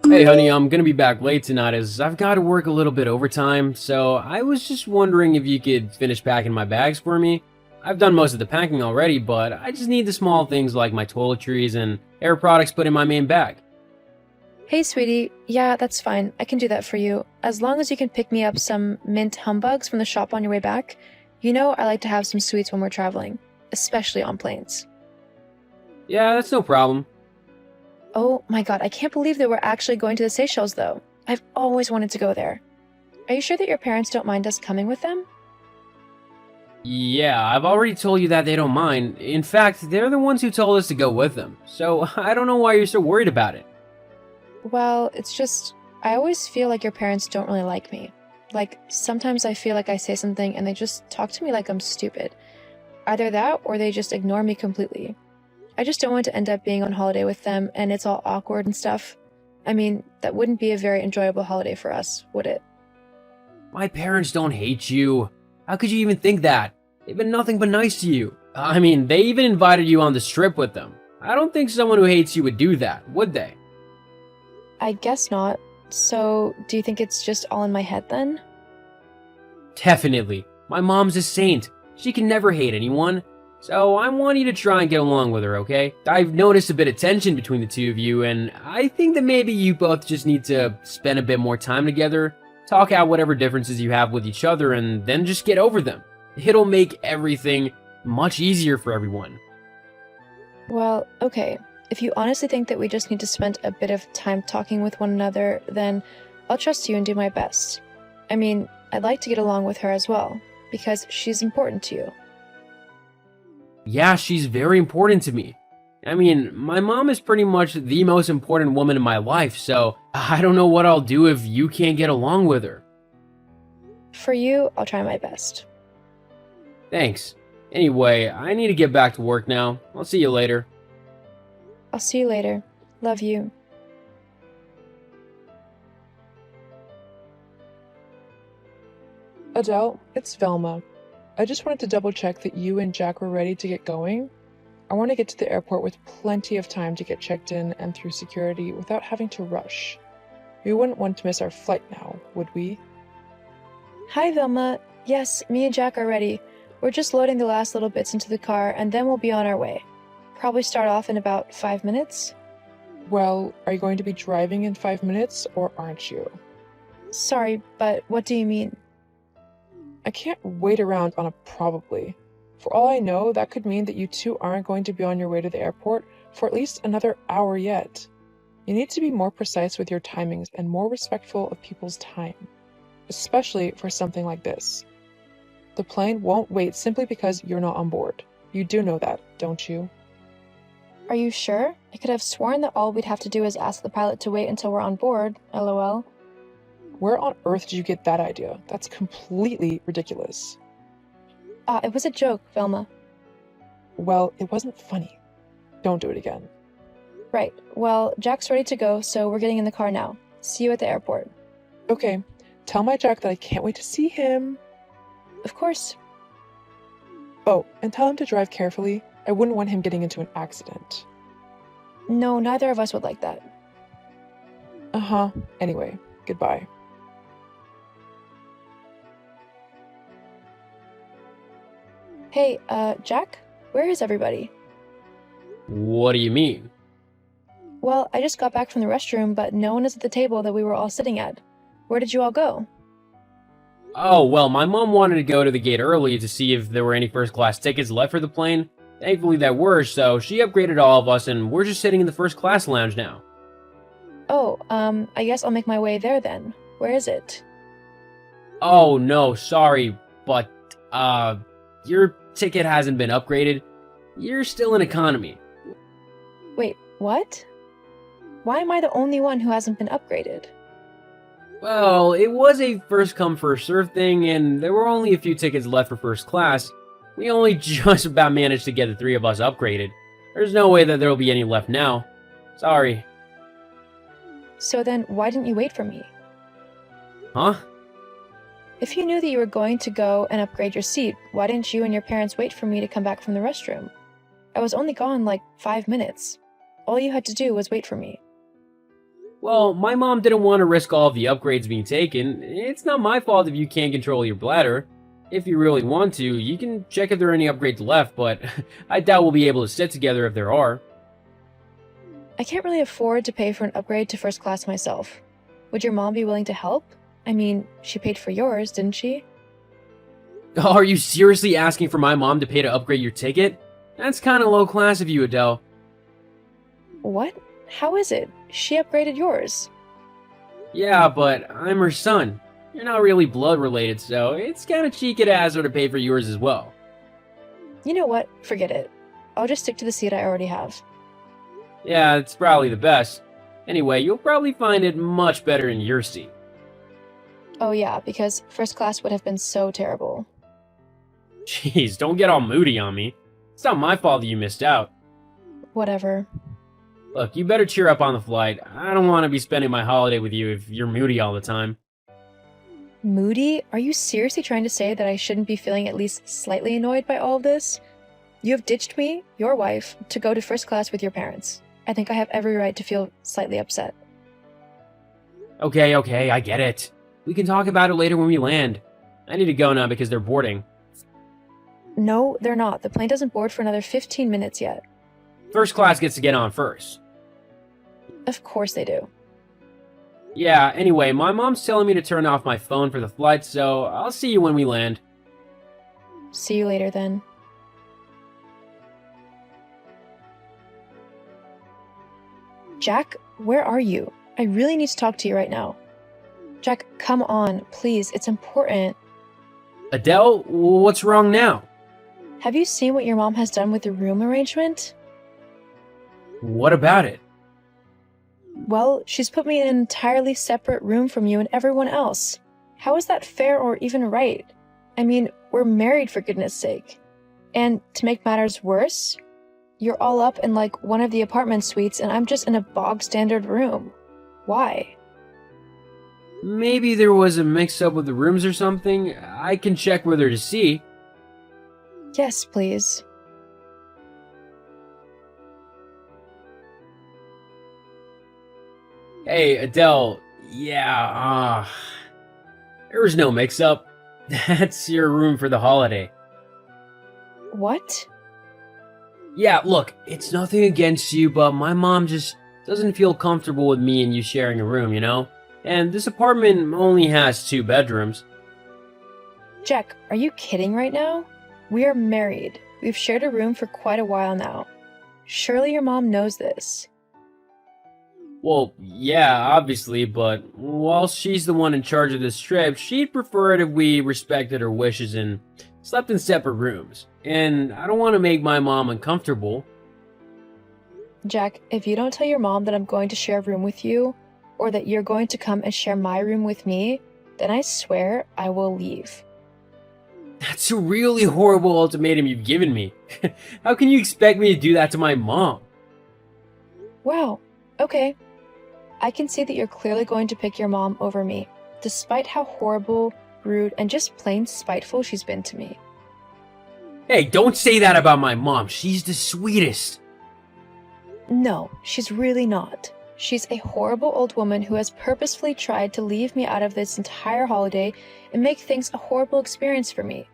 Hey honey, I'm gonna be back late tonight as I've got to work a little bit overtime, so I was just wondering if you could finish packing my bags for me. I've done most of the packing already, but I just need the small things like my toiletries and hair products put in my main bag. Hey, sweetie. Yeah, that's fine. I can do that for you. As long as you can pick me up some mint humbugs from the shop on your way back. You know, I like to have some sweets when we're traveling, especially on planes. Yeah, that's no problem. Oh my god, I can't believe that we're actually going to the Seychelles, though. I've always wanted to go there. Are you sure that your parents don't mind us coming with them? Yeah, I've already told you that they don't mind. In fact, they're the ones who told us to go with them, so I don't know why you're so worried about it. Well, it's just, I always feel like your parents don't really like me. Like, sometimes I feel like I say something and they just talk to me like I'm stupid. Either that or they just ignore me completely. I just don't want to end up being on holiday with them and it's all awkward and stuff. I mean, that wouldn't be a very enjoyable holiday for us, would it? My parents don't hate you. How could you even think that? They've been nothing but nice to you. I mean, they even invited you on this trip with them. I don't think someone who hates you would do that, would they? I guess not. So, do you think it's just all in my head then? Definitely. My mom's a saint. She can never hate anyone. So I want you to try and get along with her, okay? I've noticed a bit of tension between the two of you, and I think that maybe you both just need to spend a bit more time together, talk out whatever differences you have with each other, and then just get over them. It'll make everything much easier for everyone. Well, okay. If you honestly think that we just need to spend a bit of time talking with one another, then I'll trust you and do my best. I mean, I'd like to get along with her as well, because she's important to you. Yeah, she's very important to me. I mean, my mom is pretty much the most important woman in my life, so I don't know what I'll do if you can't get along with her. For you, I'll try my best. Thanks. Anyway, I need to get back to work now. I'll see you later. I'll see you later. Love you. Adele, it's Velma. I just wanted to double check that you and Jack were ready to get going. I want to get to the airport with plenty of time to get checked in and through security without having to rush. We wouldn't want to miss our flight now, would we? Hi, Vilma. Yes, me and Jack are ready. We're just loading the last little bits into the car and then we'll be on our way. Probably start off in about 5 minutes. Well, are you going to be driving in 5 minutes or aren't you? Sorry, but what do you mean? I can't wait around on a probably. For all I know, that could mean that you two aren't going to be on your way to the airport for at least another hour yet. You need to be more precise with your timings and more respectful of people's time, especially for something like this. The plane won't wait simply because you're not on board. You do know that, don't you? Are you sure? I could have sworn that all we'd have to do is ask the pilot to wait until we're on board, lol. Where on earth did you get that idea? That's completely ridiculous. It was a joke, Velma. Well, it wasn't funny. Don't do it again. Right. Well, Jack's ready to go, so we're getting in the car now. See you at the airport. Okay, tell my Jack that I can't wait to see him. Of course. Oh, and tell him to drive carefully. I wouldn't want him getting into an accident. No, neither of us would like that. Uh-huh. Anyway, goodbye. Hey, Jack? Where is everybody? What do you mean? Well, I just got back from the restroom, but no one is at the table that we were all sitting at. Where did you all go? Oh, well, my mom wanted to go to the gate early to see if there were any first class tickets left for the plane. Thankfully there were, so she upgraded all of us and we're just sitting in the first class lounge now. Oh, I guess I'll make my way there then. Where is it? Oh no, sorry, but, your ticket hasn't been upgraded. You're still in economy. Wait, what? Why am I the only one who hasn't been upgraded? Well, it was a first come first serve thing, and there were only a few tickets left for first class. We only just about managed to get the three of us upgraded. There's no way that there'll be any left now. Sorry. So then, why didn't you wait for me? Huh? If you knew that you were going to go and upgrade your seat, why didn't you and your parents wait for me to come back from the restroom? I was only gone like 5 minutes. All you had to do was wait for me. Well, my mom didn't want to risk all of the upgrades being taken. It's not my fault if you can't control your bladder. If you really want to, you can check if there are any upgrades left, but I doubt we'll be able to sit together if there are. I can't really afford to pay for an upgrade to first class myself. Would your mom be willing to help? I mean, she paid for yours, didn't she? Are you seriously asking for my mom to pay to upgrade your ticket? That's kinda low class of you, Adele. What? How is it? She upgraded yours. Yeah, but I'm her son. You're not really blood related, so it's kinda cheeky to ask her to pay for yours as well. You know what? Forget it. I'll just stick to the seat I already have. Yeah, it's probably the best. Anyway, you'll probably find it much better in your seat. Oh yeah, because first class would have been so terrible. Jeez, don't get all moody on me. It's not my fault that you missed out. Whatever. Look, you better cheer up on the flight. I don't want to be spending my holiday with you if you're moody all the time. Moody? Are you seriously trying to say that I shouldn't be feeling at least slightly annoyed by all of this? You have ditched me, your wife, to go to first class with your parents. I think I have every right to feel slightly upset. Okay, I get it. We can talk about it later when we land. I need to go now because they're boarding. No, they're not. The plane doesn't board for another 15 minutes yet. First class gets to get on first. Of course they do. Yeah, anyway, my mom's telling me to turn off my phone for the flight, so I'll see you when we land. See you later then. Jack, where are you? I really need to talk to you right now. Jack, come on, please, it's important. Adele, what's wrong now? Have you seen what your mom has done with the room arrangement? What about it? Well, she's put me in an entirely separate room from you and everyone else. How is that fair or even right? I mean, we're married for goodness sake. And to make matters worse, you're all up in like one of the apartment suites and I'm just in a bog standard room. Why? Maybe there was a mix-up with the rooms or something. I can check with her to see. Yes, please. Hey, Adele. Yeah, there was no mix-up. That's your room for the holiday. What? Yeah, look, it's nothing against you, but my mom just doesn't feel comfortable with me and you sharing a room, you know? And this apartment only has 2 bedrooms. Jack, are you kidding right now? We are married. We've shared a room for quite a while now. Surely your mom knows this. Well, yeah, obviously, but while she's the one in charge of this trip, she'd prefer it if we respected her wishes and slept in separate rooms. And I don't want to make my mom uncomfortable. Jack, if you don't tell your mom that I'm going to share a room with you, or that you're going to come and share my room with me, then I swear I will leave. That's a really horrible ultimatum you've given me. How can you expect me to do that to my mom? Wow, okay. I can see that you're clearly going to pick your mom over me, despite how horrible, rude, and just plain spiteful she's been to me. Hey, don't say that about my mom. She's the sweetest. No, she's really not. She's a horrible old woman who has purposefully tried to leave me out of this entire holiday and make things a horrible experience for me.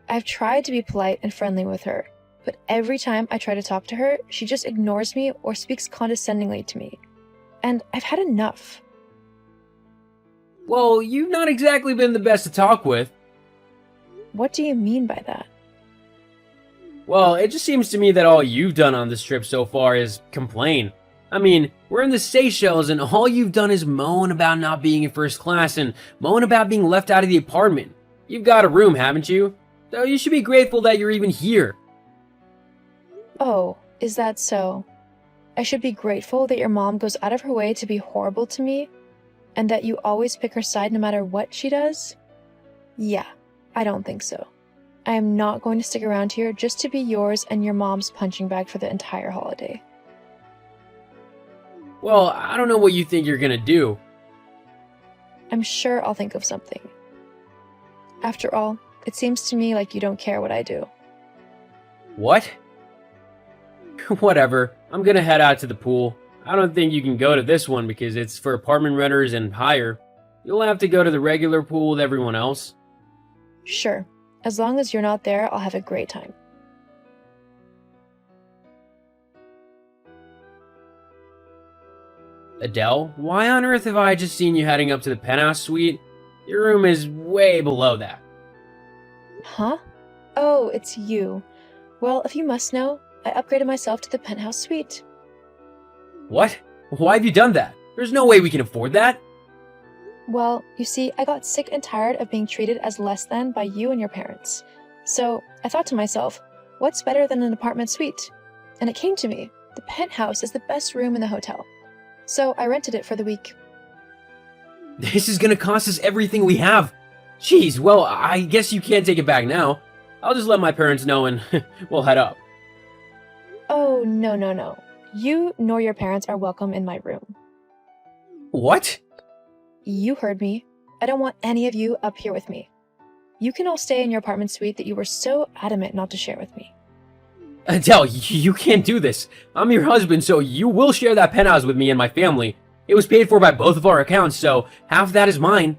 I've tried to be polite and friendly with her, but every time I try to talk to her, she just ignores me or speaks condescendingly to me. And I've had enough. Well, you've not exactly been the best to talk with. What do you mean by that? Well, it just seems to me that all you've done on this trip so far is complain. I mean, we're in the Seychelles and all you've done is moan about not being in first class and moan about being left out of the apartment. You've got a room, haven't you? So you should be grateful that you're even here. Oh, is that so? I should be grateful that your mom goes out of her way to be horrible to me, and that you always pick her side no matter what she does? Yeah, I don't think so. I am not going to stick around here just to be yours and your mom's punching bag for the entire holiday. Well, I don't know what you think you're gonna do. I'm sure I'll think of something. After all, it seems to me like you don't care what I do. What? Whatever. I'm gonna head out to the pool. I don't think you can go to this one because it's for apartment renters and higher. You'll have to go to the regular pool with everyone else. Sure. As long as you're not there, I'll have a great time. Adele, why on earth have I just seen you heading up to the penthouse suite? Your room is way below that. Huh? Oh, it's you. Well, if you must know, I upgraded myself to the penthouse suite. What? Why have you done that? There's no way we can afford that. Well, you see, I got sick and tired of being treated as less than by you and your parents. So I thought to myself, what's better than an apartment suite? And it came to me, the penthouse is the best room in the hotel. So I rented it for the week. This is gonna cost us everything we have. Jeez, well, I guess you can't take it back now. I'll just let my parents know and we'll head up. Oh, no. You nor your parents are welcome in my room. What? You heard me. I don't want any of you up here with me. You can all stay in your apartment suite that you were so adamant not to share with me. Adele, you can't do this. I'm your husband, so you will share that penthouse with me and my family. It was paid for by both of our accounts, so half that is mine.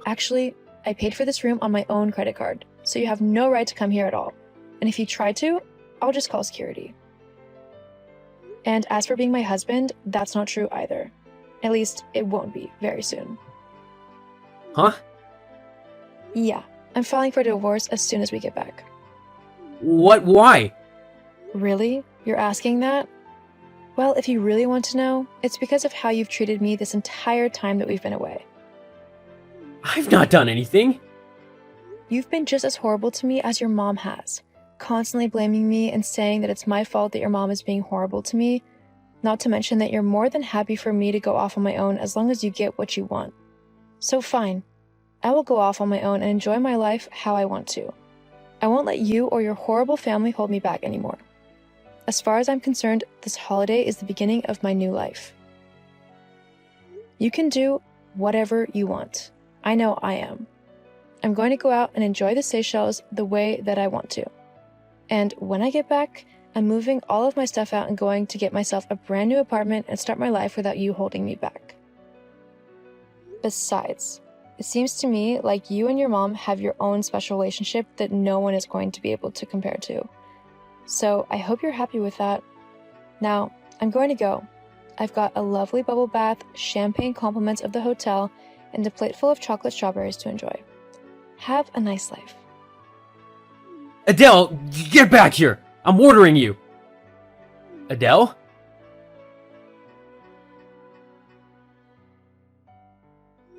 Actually, I paid for this room on my own credit card, so you have no right to come here at all. And if you try to, I'll just call security. And as for being my husband, that's not true either. At least, it won't be very soon. Huh? Yeah, I'm filing for divorce as soon as we get back. What? Why? Really? You're asking that? Well, if you really want to know, it's because of how you've treated me this entire time that we've been away. I've not done anything. You've been just as horrible to me as your mom has, constantly blaming me and saying that it's my fault that your mom is being horrible to me, not to mention that you're more than happy for me to go off on my own as long as you get what you want. So fine, I will go off on my own and enjoy my life how I want to. I won't let you or your horrible family hold me back anymore. As far as I'm concerned, this holiday is the beginning of my new life. You can do whatever you want. I know I am. I'm going to go out and enjoy the Seychelles the way that I want to. And when I get back, I'm moving all of my stuff out and going to get myself a brand new apartment and start my life without you holding me back. Besides, it seems to me like you and your mom have your own special relationship that no one is going to be able to compare to. So I hope you're happy with that. Now, I'm going to go. I've got a lovely bubble bath, champagne compliments of the hotel, and a plate full of chocolate strawberries to enjoy. Have a nice life. Adele, get back here! I'm ordering you! Adele?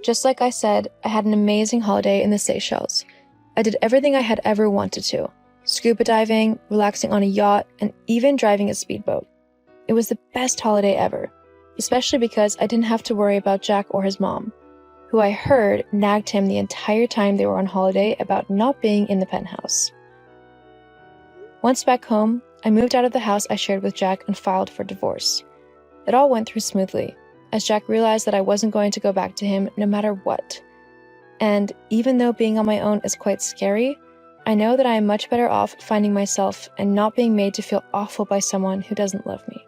Just like I said, I had an amazing holiday in the Seychelles. I did everything I had ever wanted to. Scuba diving, relaxing on a yacht, and even driving a speedboat. It was the best holiday ever, especially because I didn't have to worry about Jack or his mom, who I heard nagged him the entire time they were on holiday about not being in the penthouse. Once back home, I moved out of the house I shared with Jack and filed for divorce. It all went through smoothly, as Jack realized that I wasn't going to go back to him no matter what. And even though being on my own is quite scary, I know that I am much better off finding myself and not being made to feel awful by someone who doesn't love me.